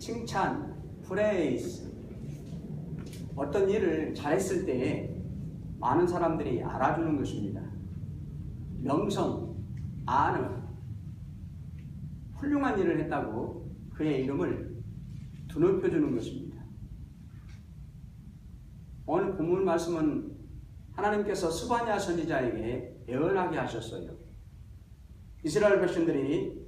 칭찬, 프레이즈. 어떤 일을 잘했을 때 많은 사람들이 알아주는 것입니다. 명성, 아느, 훌륭한 일을 했다고 그의 이름을 드높여주는 것입니다. 오늘 본문 말씀은 하나님께서 스바냐 선지자에게 예언하게 하셨어요. 이스라엘 백성들이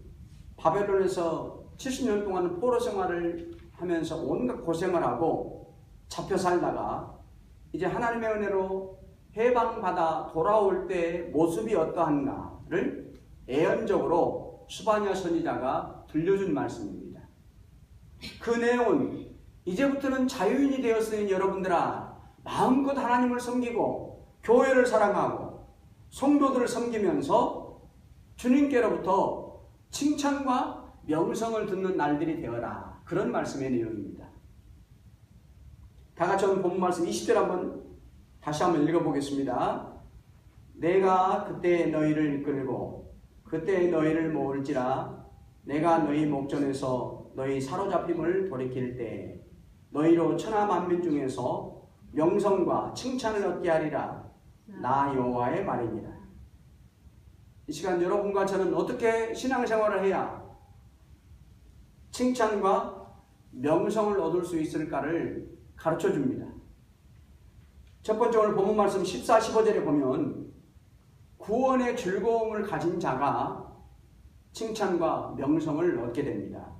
바벨론에서 70년 동안 포로 생활을 하면서 온갖 고생을 하고 잡혀 살다가 이제 하나님의 은혜로 해방받아 돌아올 때 모습이 어떠한가를 예언적으로 스바냐 선지자가 들려준 말씀입니다. 그 내용은 이제부터는 자유인이 되었으니 여러분들아 마음껏 하나님을 섬기고 교회를 사랑하고 성도들을 섬기면서 주님께로부터 칭찬과 명성을 듣는 날들이 되어라. 그런 말씀의 내용입니다. 다 같이 오늘 본문 말씀 20절 다시 한번 읽어보겠습니다. 내가 그때 너희를 이끌고 그때 너희를 모을지라 내가 너희 목전에서 너희 사로잡힘을 돌이킬 때 너희로 천하 만민 중에서 명성과 칭찬을 얻게 하리라. 나 여호와의 말이니라. 이 시간 여러분과 저는 어떻게 신앙생활을 해야 칭찬과 명성을 얻을 수 있을까를 가르쳐 줍니다. 첫 번째 오늘 본문 말씀 14, 15절에 보면 구원의 즐거움을 가진 자가 칭찬과 명성을 얻게 됩니다.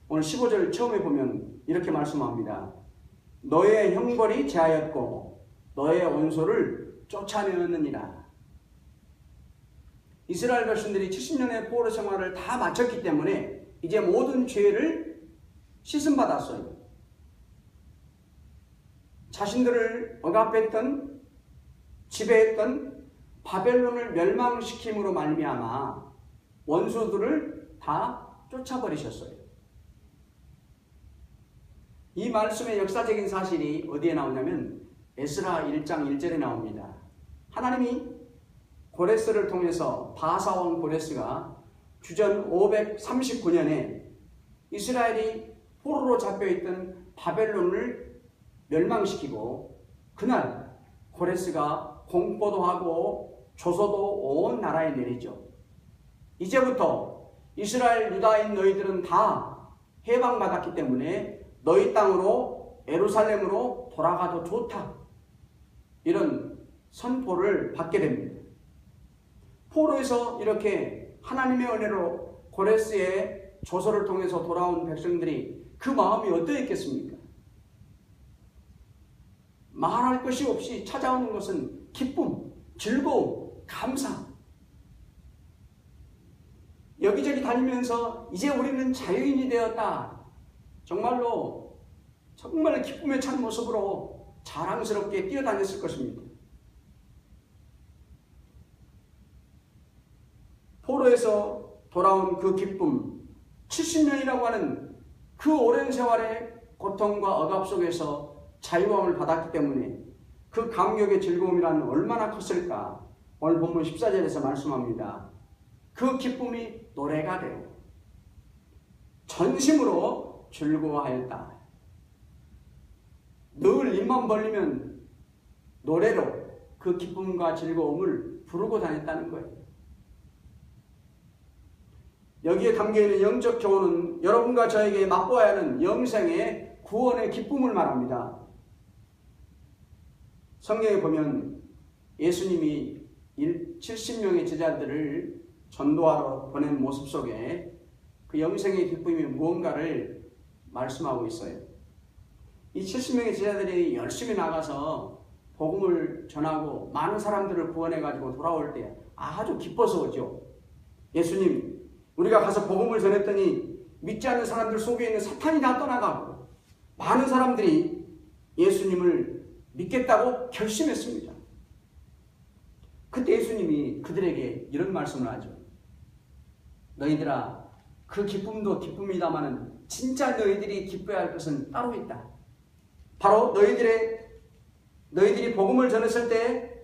오늘 15절 처음에 보면 이렇게 말씀합니다. 너의 형벌이 제하였고 너의 원수를 쫓아내었느니라. 이스라엘 백성들이 70년의 포로 생활을 다 마쳤기 때문에 이제 모든 죄를 씻음받았어요. 자신들을 억압했던 지배했던 바벨론을 멸망시킴으로 말미암아 원수들을 다 쫓아버리셨어요. 이 말씀의 역사적인 사실이 어디에 나오냐면 에스라 1장 1절에 나옵니다. 하나님이 고레스를 통해서 바사왕 고레스가 주전 539년에 이스라엘이 포로로 잡혀있던 바벨론을 멸망시키고 그날 고레스가 공포도 하고 조소도 온 나라에 내리죠. 이제부터 이스라엘 유다인 너희들은 다 해방받았기 때문에 너희 땅으로 예루살렘으로 돌아가도 좋다. 이런 선포를 받게 됩니다. 포로에서 이렇게 하나님의 은혜로 고레스의 조서를 통해서 돌아온 백성들이 그 마음이 어떠했겠습니까? 말할 것이 없이 찾아오는 것은 기쁨, 즐거움, 감사. 여기저기 다니면서 이제 우리는 자유인이 되었다. 정말 기쁨에 찬 모습으로 자랑스럽게 뛰어다녔을 것입니다. 포로에서 돌아온 그 기쁨, 70년이라고 하는 그 오랜 세월의 고통과 억압 속에서 자유함을 받았기 때문에 그 감격의 즐거움이란 얼마나 컸을까. 오늘 본문 14절에서 말씀합니다. 그 기쁨이 노래가 되고 전심으로 즐거워하였다. 늘 입만 벌리면 노래로 그 기쁨과 즐거움을 부르고 다녔다는 거예요. 여기에 담겨있는 영적 교훈은 여러분과 저에게 맛보아야 하는 영생의 구원의 기쁨을 말합니다. 성경에 보면 예수님이 70명의 제자들을 전도하러 보낸 모습 속에 그 영생의 기쁨이 무언가를 말씀하고 있어요. 이 70명의 제자들이 열심히 나가서 복음을 전하고 많은 사람들을 구원해가지고 돌아올 때 아주 기뻐서 오죠. 예수님, 우리가 가서 복음을 전했더니 믿지 않는 사람들 속에 있는 사탄이 다 떠나가고 많은 사람들이 예수님을 믿겠다고 결심했습니다. 그때 예수님이 그들에게 이런 말씀을 하죠. 너희들아, 그 기쁨도 기쁨이다마는 진짜 너희들이 기뻐야 할 것은 따로 있다. 바로 너희들이 복음을 전했을 때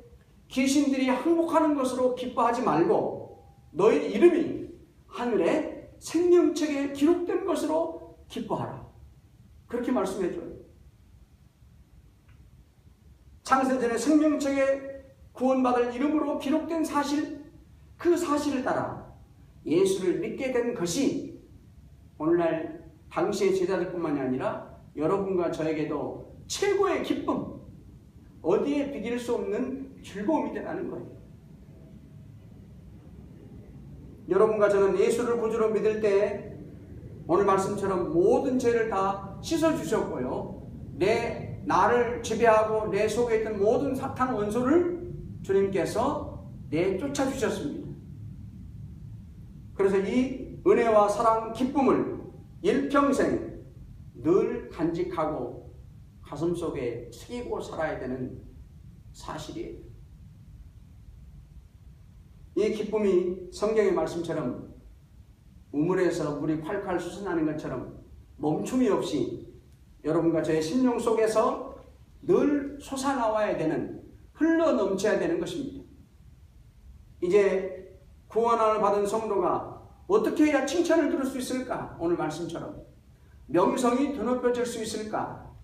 귀신들이 항복하는 것으로 기뻐하지 말고 너희 이름이 하늘에 생명책에 기록된 것으로 기뻐하라. 그렇게 말씀해줘요. 창세전에 생명책에 구원받을 이름으로 기록된 사실, 그 사실을 따라 예수를 믿게 된 것이 오늘날 당시의 제자들뿐만이 아니라 여러분과 저에게도 최고의 기쁨, 어디에 비길 수 없는 즐거움이 되라는 거예요. 여러분과 저는 예수를 구주로 믿을 때 오늘 말씀처럼 모든 죄를 다 씻어주셨고요. 나를 지배하고 내 속에 있던 모든 사탄 원수를 주님께서 내쫓아주셨습니다. 그래서 이 은혜와 사랑, 기쁨을 일평생 늘 간직하고 가슴속에 새기고 살아야 되는 사실이에요. 이 기쁨이 성경의 말씀처럼 우물에서 물이 콸콸 솟아나는 것처럼 멈춤이 없이 여러분과 저의 심령 속에서 늘 솟아나와야 되는, 흘러넘쳐야 되는 것입니다. 이제 구원을 받은 성도가 어떻게 해야 칭찬을 들을 수 있을까? 오늘 말씀처럼 명성이 드높여질 수 있을까?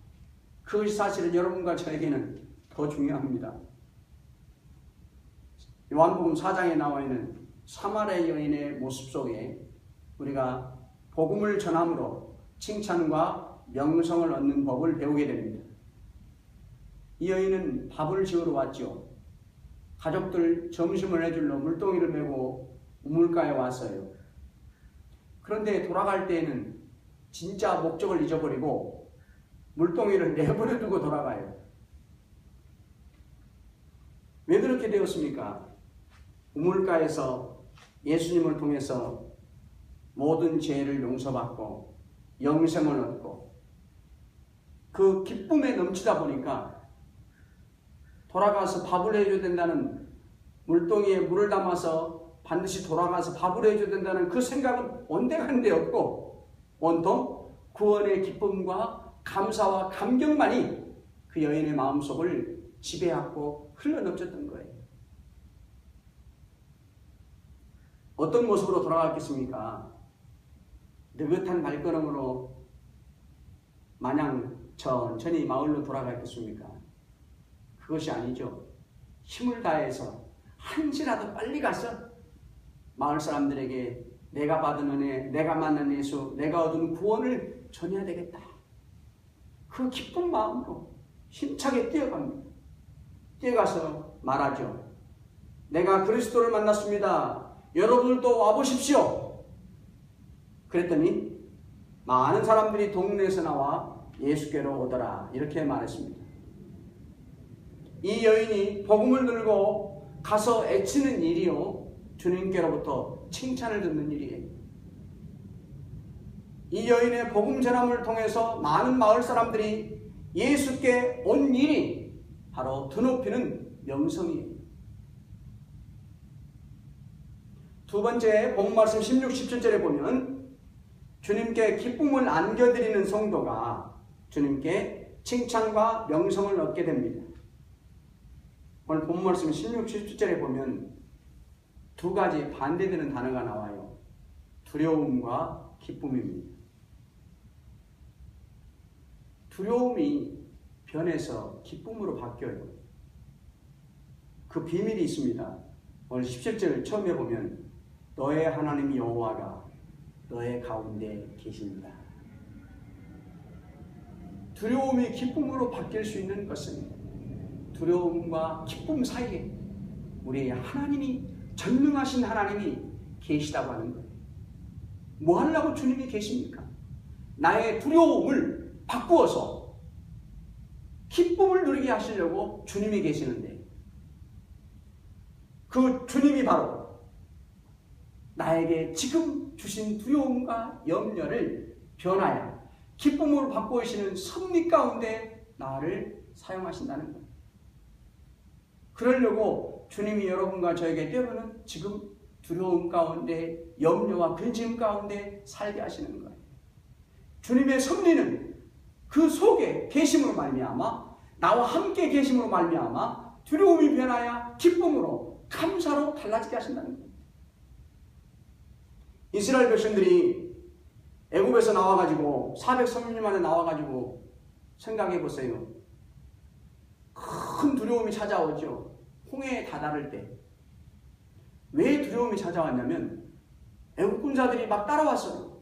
그것이 사실은 여러분과 저에게는 더 중요합니다. 요한복음 4장에 나와 있는 사마리아 여인의 모습 속에 우리가 복음을 전함으로 칭찬과 명성을 얻는 법을 배우게 됩니다. 이 여인은 밥을 지으러 왔죠. 가족들 점심을 해줄러 물동이를 메고 우물가에 왔어요. 그런데 돌아갈 때에는 진짜 목적을 잊어버리고 물동이를 내버려 두고 돌아가요. 왜 그렇게 되었습니까? 우물가에서 예수님을 통해서 모든 죄를 용서받고 영생을 얻고 그 기쁨에 넘치다 보니까 돌아가서 밥을 해줘야 된다는, 물동이에 물을 담아서 반드시 돌아가서 밥을 해줘야 된다는 그 생각은 온데간데 없고 온통 구원의 기쁨과 감사와 감격만이 그 여인의 마음속을 지배하고 흘러넘쳤던 거예요. 어떤 모습으로 돌아갔겠습니까? 느긋한 발걸음으로 마냥 천천히 마을로 돌아갔겠습니까? 그것이 아니죠. 힘을 다해서 한시라도 빨리 가서 마을 사람들에게 내가 받은 은혜, 내가 만난 예수, 내가 얻은 구원을 전해야 되겠다. 그 기쁜 마음으로 힘차게 뛰어갑니다. 뛰어가서 말하죠. 내가 그리스도를 만났습니다. 여러분들도 와보십시오. 그랬더니 많은 사람들이 동네에서 나와 예수께로 오더라. 이렇게 말했습니다. 이 여인이 복음을 들고 가서 애치는 일이요, 주님께로부터 칭찬을 듣는 일이에요. 이 여인의 복음 전함을 통해서 많은 마을 사람들이 예수께 온 일이 바로 드높이는 명성이에요. 두 번째 본문 말씀 16, 17절에 보면 주님께 기쁨을 안겨드리는 성도가 주님께 칭찬과 명성을 얻게 됩니다. 오늘 본문 말씀 16, 17절에 보면 두 가지 반대되는 단어가 나와요. 두려움과 기쁨입니다. 두려움이 변해서 기쁨으로 바뀌어요. 그 비밀이 있습니다. 오늘 17절 처음에 보면 너의 하나님 여호와가 너의 가운데 계십니다. 두려움이 기쁨으로 바뀔 수 있는 것은 두려움과 기쁨 사이에 우리 하나님이, 전능하신 하나님이 계시다고 하는 거예요. 뭐 하려고 주님이 계십니까? 나의 두려움을 바꾸어서 기쁨을 누리게 하시려고 주님이 계시는데, 그 주님이 바로 나에게 지금 주신 두려움과 염려를 변하여 기쁨으로 바꾸시는 섭리 가운데 나를 사용하신다는 거예요. 그러려고 주님이 여러분과 저에게 때로는 지금 두려움 가운데, 염려와 근심 가운데 살게 하시는 거예요. 주님의 섭리는 그 속에 계심으로 말미암아, 나와 함께 계심으로 말미암아 두려움이 변하여 기쁨으로, 감사로 달라지게 하신다는 거예요. 이스라엘 백성들이 애굽에서 나와가지고 430년 만에 나와가지고 생각해 보세요. 큰 두려움이 찾아오죠. 홍해에 다다를 때. 왜 두려움이 찾아왔냐면 애국 군사들이 막 따라왔어요.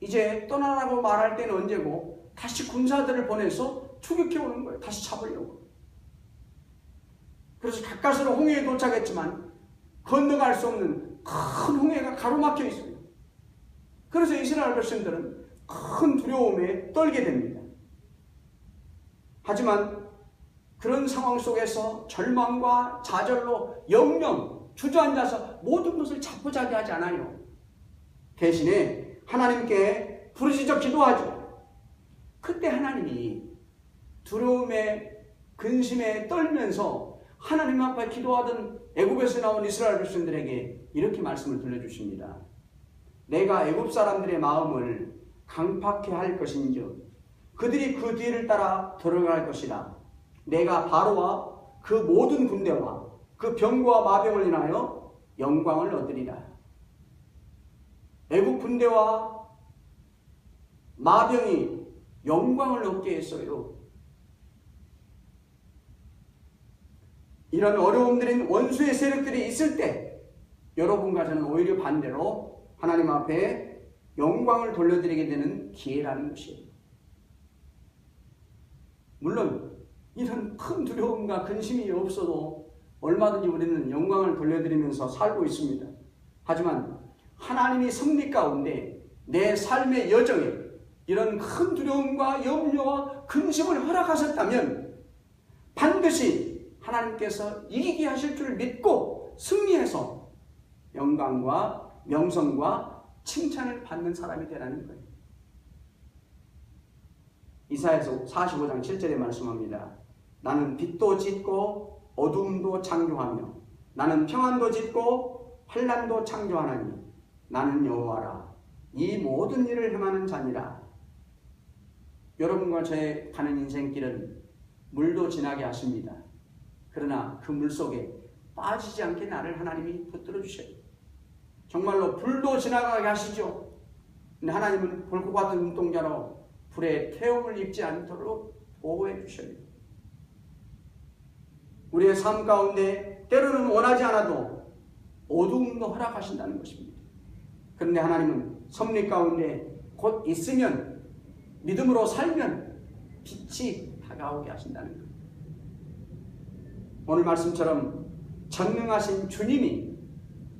이제 떠나라고 말할 때는 언제고 다시 군사들을 보내서 추격해 오는 거예요. 다시 잡으려고. 그래서 가까스로 홍해에 도착했지만 건너갈 수 없는 큰 홍해가 가로막혀 있어요. 그래서 이스라엘 백성들은 큰 두려움에 떨게 됩니다. 하지만 그런 상황 속에서 절망과 좌절로 영영 주저앉아서 모든 것을 자포자기하지 않아요. 대신에 하나님께 부르짖어 기도하죠. 그때 하나님이 두려움에 근심에 떨면서 하나님 앞에 기도하던 애굽에서 나온 이스라엘 백성들에게 이렇게 말씀을 들려주십니다. 내가 애굽 사람들의 마음을 강팍해 할 것인즉 그들이 그 뒤를 따라 들어갈 것이라. 내가 바로와 그 모든 군대와 그 병과 마병을 인하여 영광을 얻으리라. 애국 군대와 마병이 영광을 얻게 했어요. 이런 어려움들인 원수의 세력들이 있을 때 여러분과 저는 오히려 반대로 하나님 앞에 영광을 돌려드리게 되는 기회라는 것이에요. 물론 이런 큰 두려움과 근심이 없어도 얼마든지 우리는 영광을 돌려드리면서 살고 있습니다. 하지만 하나님이 섭리 가운데 내 삶의 여정에 이런 큰 두려움과 염려와 근심을 허락하셨다면 반드시 하나님께서 이기게 하실 줄 믿고 승리해서 영광과 명성과 칭찬을 받는 사람이 되라는 거예요. 이사야서 45장 7절에 말씀합니다. 나는 빛도 짓고 어둠도 창조하며 나는 평안도 짓고 환난도 창조하나니 나는 여호와라. 이 모든 일을 행하는 자니라. 여러분과 저의 가는 인생길은 물도 지나게 하십니다. 그러나 그 물 속에 빠지지 않게 나를 하나님이 붙들어 주셔요. 정말로 불도 지나가게 하시죠. 근데 하나님은 볼 것 같은 눈동자로 불에 태움을 입지 않도록 보호해 주셔요. 우리의 삶 가운데 때로는 원하지 않아도 어두움도 허락하신다는 것입니다. 그런데 하나님은 섭리 가운데 곧 있으면 믿음으로 살면 빛이 다가오게 하신다는 것. 오늘 말씀처럼 전능하신 주님이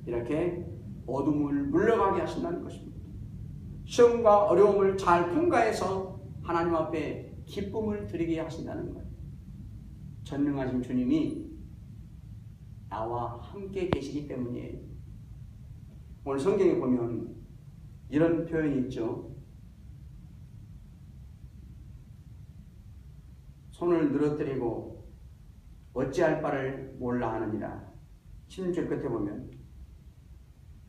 이렇게 어둠을 물러가게 하신다는 것입니다. 시험과 어려움을 잘 통과해서 하나님 앞에 기쁨을 드리게 하신다는 거예요. 전능하신 주님이 나와 함께 계시기 때문이에요. 오늘 성경에 보면 이런 표현이 있죠. 손을 늘어뜨리고 어찌할 바를 몰라 하느니라. 16절 끝에 보면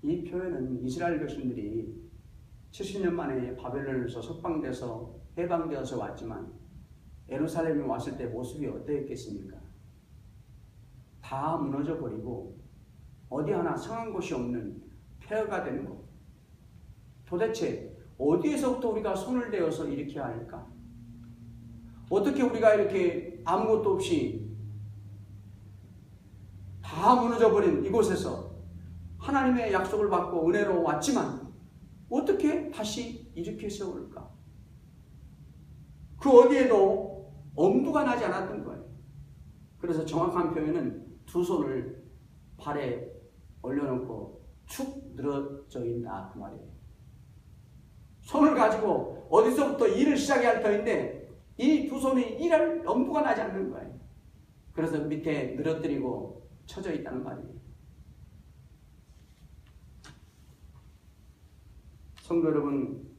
이 표현은 이스라엘 백성들이 70년 만에 바벨론에서 석방돼서 해방되어서 왔지만 예루살렘에 왔을 때 모습이 어떠했겠습니까? 다 무너져 버리고 어디 하나 성한 곳이 없는 폐허가 되는 것. 도대체 어디에서부터 우리가 손을 대어서 일으켜야 할까? 어떻게 우리가 이렇게 아무것도 없이 다 무너져 버린 이곳에서 하나님의 약속을 받고 은혜로 왔지만 어떻게 다시 일으켜 세울까? 그 어디에도 엄두가 나지 않았던 거예요. 그래서 정확한 표현은 두 손을 발에 올려놓고 축 늘어져 있다 그 말이에요. 손을 가지고 어디서부터 일을 시작해야 할 터인데 이 두 손이 일할 엄두가 나지 않는 거예요. 그래서 밑에 늘어뜨리고 쳐져 있다는 말이에요. 성도 여러분,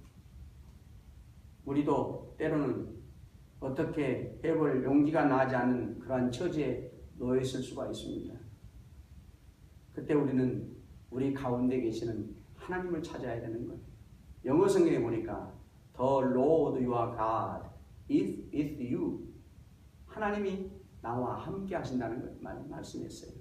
우리도 때로는 어떻게 해볼 용기가 나지 않는 그러한 처지에 놓여 있을 수가 있습니다. 그때 우리는 우리 가운데 계시는 하나님을 찾아야 되는 거예요. 영어 성경에 보니까 The Lord your God is with you. 하나님이 나와 함께 하신다는 걸 말씀했어요.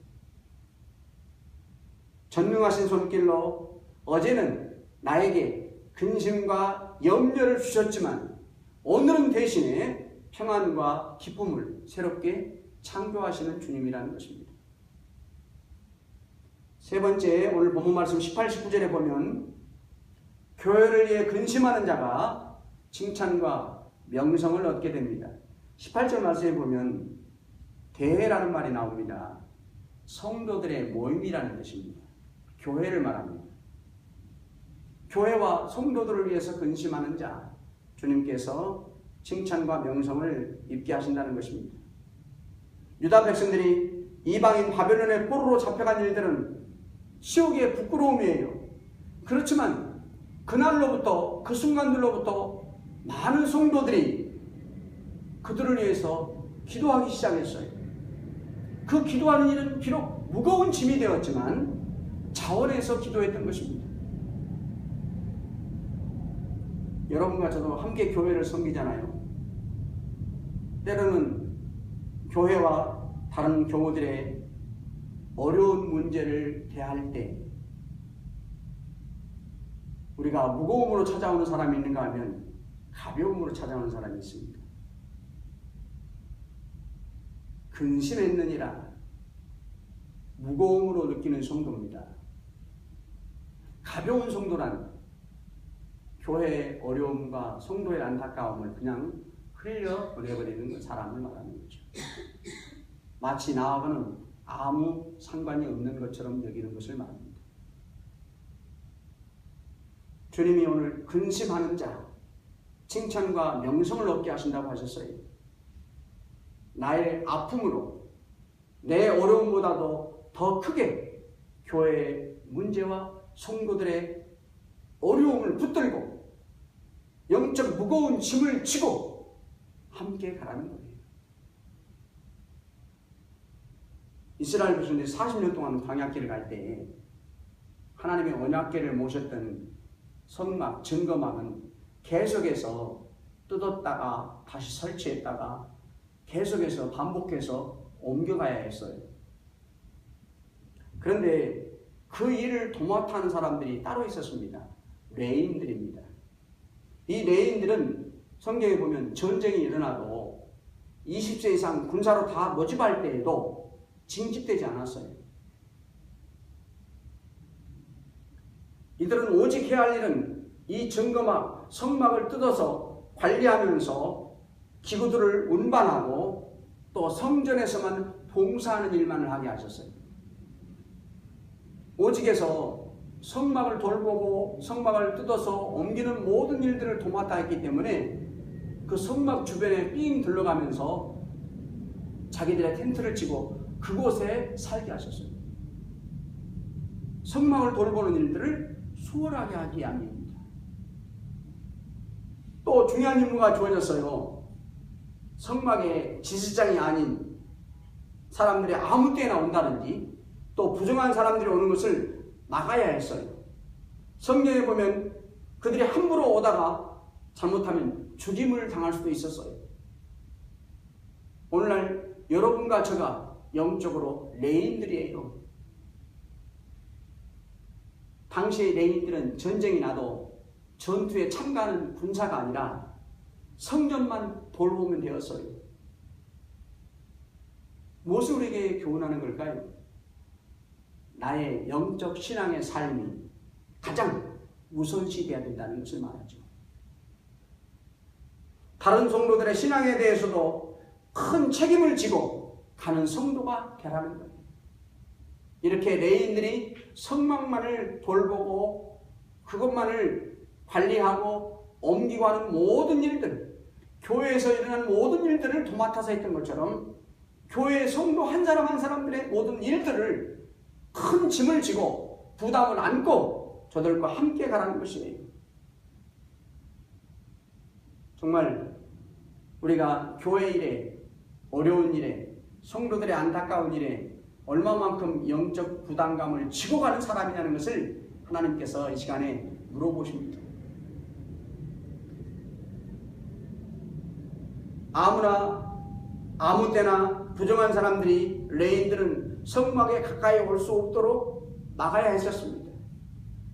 전능하신 손길로 어제는 나에게 근심과 염려를 주셨지만 오늘은 대신에 평안과 기쁨을 새롭게 창조하시는 주님이라는 것입니다. 세 번째, 오늘 본문 말씀 18, 19절에 보면 교회를 위해 근심하는 자가 칭찬과 명성을 얻게 됩니다. 18절 말씀에 보면 대회라는 말이 나옵니다. 성도들의 모임이라는 뜻입니다. 교회를 말합니다. 교회와 성도들을 위해서 근심하는 자, 주님께서 칭찬과 명성을 입게 하신다는 것입니다. 유다 백성들이 이방인 바벨론의 포로로 잡혀간 일들은 지옥의 부끄러움이에요. 그렇지만 그날로부터, 그 순간들로부터 많은 성도들이 그들을 위해서 기도하기 시작했어요. 그 기도하는 일은 비록 무거운 짐이 되었지만 자원해서 기도했던 것입니다. 여러분과 저도 함께 교회를 섬기잖아요. 때로는 교회와 다른 교우들의 어려운 문제를 대할 때 우리가 무거움으로 찾아오는 사람이 있는가 하면 가벼움으로 찾아오는 사람이 있습니다. 근심했느니라 무거움으로 느끼는 성도입니다. 가벼운 성도란 교회의 어려움과 성도의 안타까움을 그냥 흘려 보내버리는 사람을 말하는 거죠. 마치 나하고는 아무 상관이 없는 것처럼 여기는 것을 말합니다. 주님이 오늘 근심하는 자, 칭찬과 명성을 얻게 하신다고 하셨어요. 나의 아픔으로 내 어려움보다도 더 크게 교회의 문제와 성도들의 어려움을 붙들고 영적 무거운 짐을 지고 함께 가라는 거예요. 이스라엘 백성들이 40년 동안 광야길을 갈 때 하나님의 언약궤를 모셨던 성막, 증거막은 계속해서 뜯었다가 다시 설치했다가 계속해서 반복해서 옮겨가야 했어요. 그런데 그 일을 도맡아하는 사람들이 따로 있었습니다. 레인들입니다. 이 레인들은 성경에 보면 전쟁이 일어나도 20세 이상 군사로 다 모집할 때에도 징집되지 않았어요. 이들은 오직 해야 할 일은 이 증거막, 성막을 뜯어서 관리하면서 기구들을 운반하고 또 성전에서만 봉사하는 일만을 하게 하셨어요. 오직에서 성막을 돌보고 성막을 뜯어서 옮기는 모든 일들을 도맡아 했기 때문에 그 성막 주변에 삥 둘러가면서 자기들의 텐트를 치고 그곳에 살게 하셨어요. 성막을 돌보는 일들을 수월하게 하기 위함입니다. 또 중요한 임무가 주어졌어요. 성막의 지지장이 아닌 사람들이 아무 때나 온다든지 또 부정한 사람들이 오는 것을 막아야 했어요. 성경에 보면 그들이 함부로 오다가 잘못하면 죽임을 당할 수도 있었어요. 오늘날 여러분과 제가 영적으로 레인들이에요. 당시의 레인들은 전쟁이 나도 전투에 참가하는 군사가 아니라 성전만 돌보면 되었어요. 무엇을 우리에게 교훈하는 걸까요? 나의 영적 신앙의 삶이 가장 우선시되어야 된다는 것을 말하죠. 다른 성도들의 신앙에 대해서도 큰 책임을 지고 가는 성도가 되라는 거예요. 이렇게 레인들이 성막만을 돌보고 그것만을 관리하고 옮기고 하는 모든 일들, 교회에서 일어나는 모든 일들을 도맡아서 했던 것처럼 교회의 성도 한 사람 한 사람들의 모든 일들을 큰 짐을 지고 부담을 안고 저들과 함께 가라는 것이에요. 정말 우리가 교회 일에, 어려운 일에, 성도들의 안타까운 일에 얼마만큼 영적 부담감을 지고 가는 사람이냐는 것을 하나님께서 이 시간에 물어보십니다. 아무나 아무 때나 부정한 사람들이, 레인들은 성막에 가까이 올 수 없도록 막아야 했었습니다.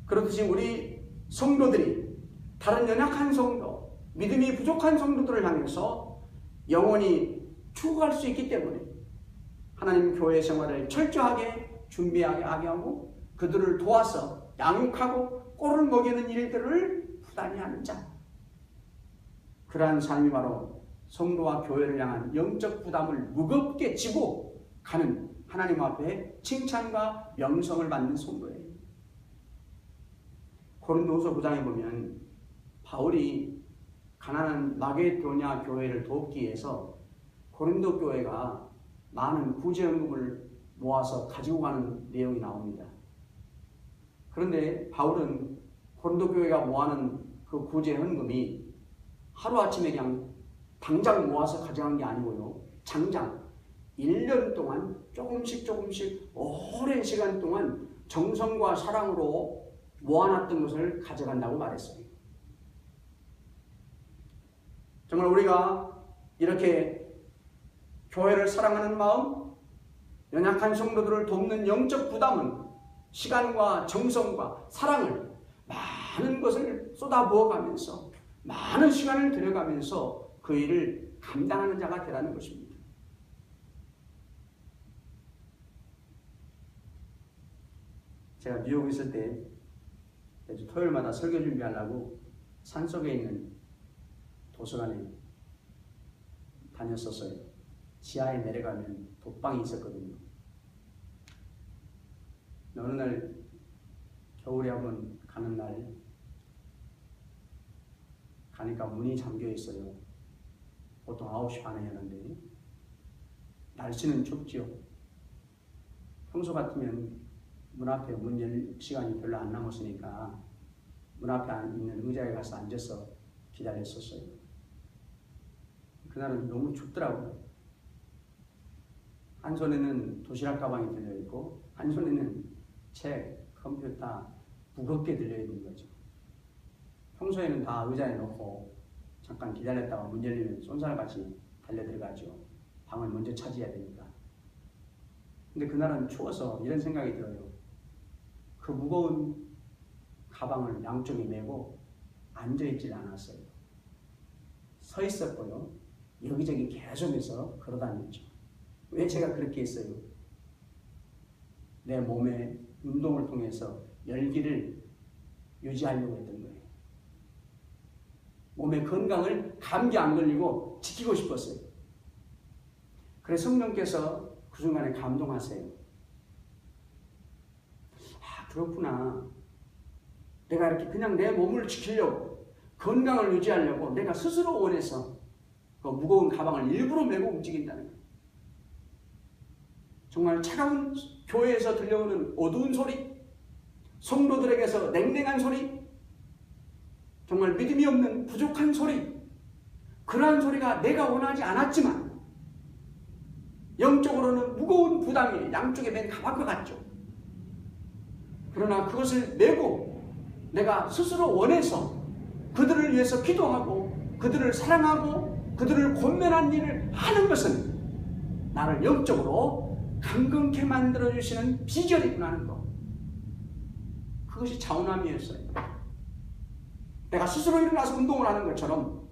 그렇듯이 우리 성도들이 다른 연약한 성도, 믿음이 부족한 성도들을 향해서 영원히 죽어갈 수 있기 때문에 하나님 교회 생활을 철저하게 준비하게 하고 그들을 도와서 양육하고 꼴을 먹이는 일들을 부단히 하는 자. 그러한 삶이 바로 성도와 교회를 향한 영적 부담을 무겁게 지고 가는 하나님 앞에 칭찬과 명성을 받는 성도예요. 고린도후서 9장에 보면 바울이 가난한 마게도냐 교회를 돕기 위해서 고린도 교회가 많은 구제헌금을 모아서 가지고 가는 내용이 나옵니다. 그런데 바울은 고린도 교회가 모아는 그 구제헌금이 하루아침에 그냥 당장 모아서 가져간 게 아니고요. 장장 1년 동안 조금씩 오랜 시간 동안 정성과 사랑으로 모아놨던 것을 가져간다고 말했어요. 정말 우리가 이렇게 교회를 사랑하는 마음, 연약한 성도들을 돕는 영적 부담은 시간과 정성과 사랑을 많은 것을 쏟아부어가면서 많은 시간을 들여가면서 그 일을 감당하는 자가 되라는 것입니다. 제가 뉴욕에 있을 때 매주 토요일마다 설교 준비하려고 산속에 있는 도서관에 다녔었어요. 지하에 내려가면 독방이 있었거든요. 어느 날 겨울에 한번 가는 날 가니까 문이 잠겨 있어요. 보통 9시 반이었는데 날씨는 춥지요. 평소 같으면 문 앞에 문 열 시간이 별로 안 남았으니까 문 앞에 있는 의자에 가서 앉아서 기다렸었어요. 그날은 너무 춥더라고요. 한 손에는 도시락 가방이 들려있고 한 손에는 책, 컴퓨터 무겁게 들려있는 거죠. 평소에는 다 의자에 놓고 잠깐 기다렸다가 문 열리면 쏜살같이 달려들어가죠. 방을 먼저 차지해야 되니까. 근데 그날은 추워서 이런 생각이 들어요. 그 무거운 가방을 양쪽에 메고 앉아있질 않았어요. 서 있었고요. 여기저기 계속해서 걸어다녔죠. 왜 제가 그렇게 했어요? 내 몸의 운동을 통해서 열기를 유지하려고 했던 거예요. 몸의 건강을 감기 안 걸리고 지키고 싶었어요. 그래서 성령께서 그 순간에 감동하세요. 아, 그렇구나. 내가 이렇게 그냥 내 몸을 지키려고, 건강을 유지하려고 내가 스스로 원해서 그 무거운 가방을 일부러 메고 움직인다는 거예요. 정말 차가운 교회에서 들려오는 어두운 소리, 성도들에게서 냉랭한 소리, 정말 믿음이 없는 부족한 소리, 그러한 소리가 내가 원하지 않았지만 영적으로는 무거운 부담이 양쪽에 맨 가방과 같죠. 그러나 그것을 메고 내가 스스로 원해서 그들을 위해서 기도하고 그들을 사랑하고 그들을 권면한 일을 하는 것은 나를 영적으로 강건케 만들어주시는 비결이구나 하는 것. 그것이 자원함이었어요. 내가 스스로 일어나서 운동을 하는 것처럼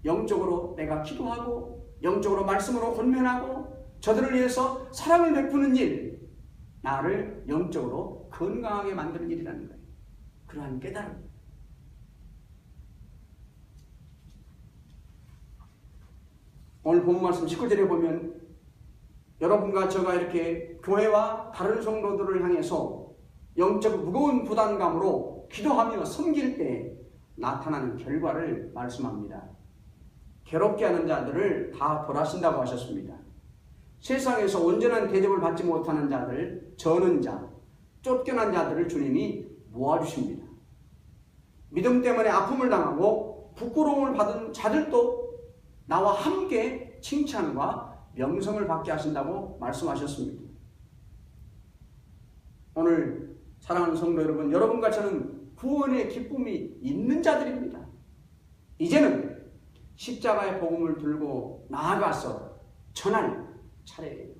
영적으로 내가 기도하고 영적으로 말씀으로 권면하고 저들을 위해서 사랑을 베푸는 일, 나를 영적으로 건강하게 만드는 일이라는 거예요. 그러한 깨달음. 오늘 본문 말씀 19절에 보면 여러분과 저가 이렇게 교회와 다른 성도들을 향해서 영적 무거운 부담감으로 기도하며 섬길 때 나타나는 결과를 말씀합니다. 괴롭게 하는 자들을 다 벌하신다고 하셨습니다. 세상에서 온전한 대접을 받지 못하는 자들, 저는 자, 쫓겨난 자들을 주님이 모아주십니다. 믿음 때문에 아픔을 당하고 부끄러움을 받은 자들도 나와 함께 칭찬과 명성을 받게 하신다고 말씀하셨습니다. 오늘 사랑하는 성도 여러분, 여러분과 저는 구원의 기쁨이 있는 자들입니다. 이제는 십자가의 복음을 들고 나아가서 전할 차례예요.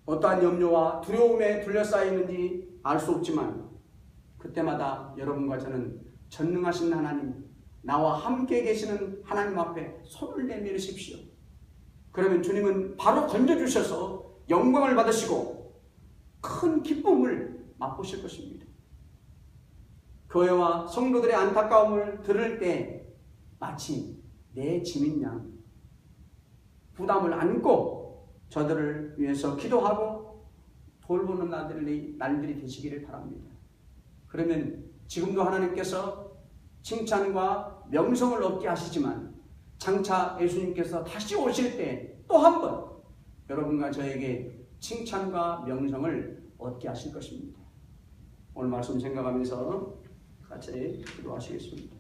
어떠한 염려와 두려움에 둘러싸이는지 알 수 없지만 그 그때마다 여러분과 저는 전능하신 하나님, 나와 함께 계시는 하나님 앞에 손을 내밀으십시오. 그러면 주님은 바로 건져주셔서 영광을 받으시고 큰 기쁨을 맛보실 것입니다. 교회와 성도들의 안타까움을 들을 때 마치 내 짐인 양 부담을 안고 저들을 위해서 기도하고 돌보는 날들이 되시기를 바랍니다. 그러면 지금도 하나님께서 칭찬과 명성을 얻게 하시지만 장차 예수님께서 다시 오실 때 또 한 번 여러분과 저에게 칭찬과 명성을 얻게 하실 것입니다. 오늘 말씀 생각하면서 같이 기도하시겠습니다.